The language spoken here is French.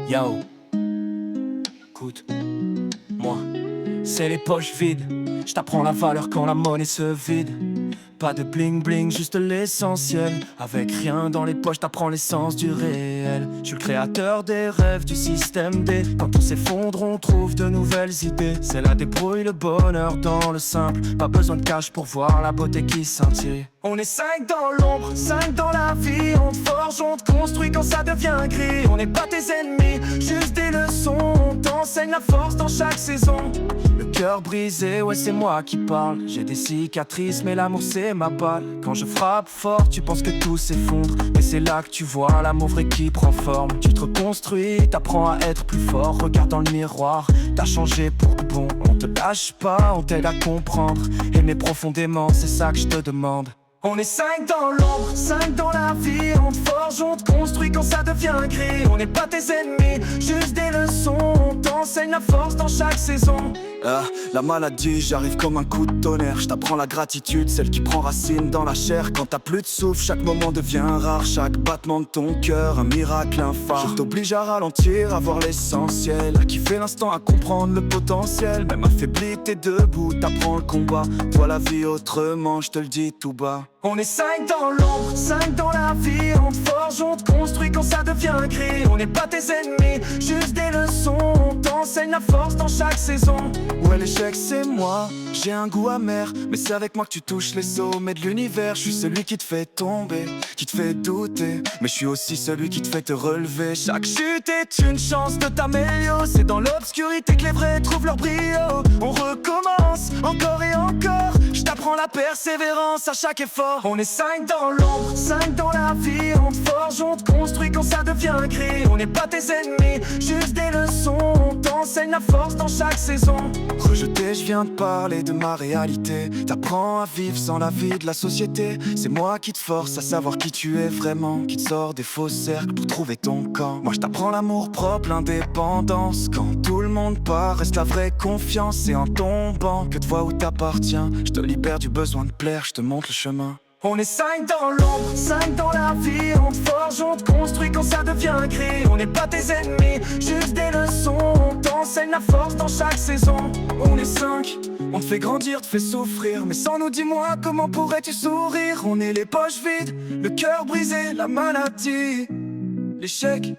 Yo, écoute, moi, c'est les poches vides. Je t'apprends la valeur quand la monnaie se vide. Pas de bling bling, juste l'essentiel. Avec rien dans les poches, t'apprends l'essence du réel. Je suis le créateur des rêves du système D. Quand on s'effondre, on trouve de nouvelles idées. C'est la débrouille, le bonheur dans le simple. Pas besoin de cash pour voir la beauté qui scintille. On est 5 dans l'ombre, 5 dans la vie. On te forge, on te construit quand ça devient gris. On n'est pas tes ennemis, juste des leçons. On t'enseigne la force dans chaque saison. Le cœur brisé, ouais c'est moi qui parle. J'ai des cicatrices mais l'amour c'est ma balle. Quand je frappe fort tu penses que tout s'effondre, mais c'est là que tu vois l'amour vrai qui prend forme. Tu te reconstruis, t'apprends à être plus fort. Regarde dans le miroir, t'as changé pour le bon. On te lâche pas, on t'aide à comprendre. Aimer profondément, c'est ça que je te demande. On est 5 dans l'ombre, 5 dans la vie. On te forge, on te construit quand ça devient gris. On n'est pas tes ennemis, juste des leçons. On t'enseigne la force dans chaque saison. La maladie, j'arrive comme un coup de tonnerre. Je t'apprends la gratitude, celle qui prend racine dans la chair. Quand t'as plus de souffle, chaque moment devient rare. Chaque battement de ton cœur, un miracle, un phare. Je t'oblige à ralentir, à voir l'essentiel. À kiffer l'instant, à comprendre le potentiel. Même affaibli, t'es debout, t'apprends le combat. Vois la vie autrement, je te le dis tout bas. On est 5 dans l'ombre, 5 dans la vie. On te forge, on te construit quand ça devient gris. On n'est pas tes ennemis, juste des leçons. On t'enseigne la force dans chaque saison. Ouais, l'échec c'est moi, j'ai un goût amer. Mais c'est avec moi que tu touches les sommets de l'univers. Je suis celui qui te fait tomber, qui te fait douter. Mais je suis aussi celui qui te fait te relever. Chaque chute est une chance de t'améliorer. C'est dans l'obscurité que les vrais trouvent leur brio. On recommence encore et encore. Je t'apprends la persévérance à chaque effort. On est 5 dans l'ombre, 5 dans la vie. On te forge, on te construit quand ça devient gris. On n'est pas tes ennemis, juste des leçons. On t'enseigne la force dans chaque saison. Rejeté, je viens de parler de ma réalité. T'apprends à vivre sans la vie de la société. C'est moi qui te force à savoir qui tu es vraiment, qui te sort des faux cercles pour trouver ton camp. Moi je t'apprends l'amour propre, l'indépendance. Quand tout le monde part, reste la vraie confiance. C'est en tombant que tu vois où t'appartiens. Je te libère du besoin de plaire, je te montre le chemin. On est 5 dans l'ombre, 5 dans la vie. On te forge, on te construit quand ça devient gris. On n'est pas tes ennemis, juste des leçons. On t'enseigne la force dans chaque saison. On est 5, on te fait grandir, te fait souffrir. Mais sans nous, dis-moi, comment pourrais-tu sourire? On est les poches vides, le cœur brisé, la maladie, l'échec.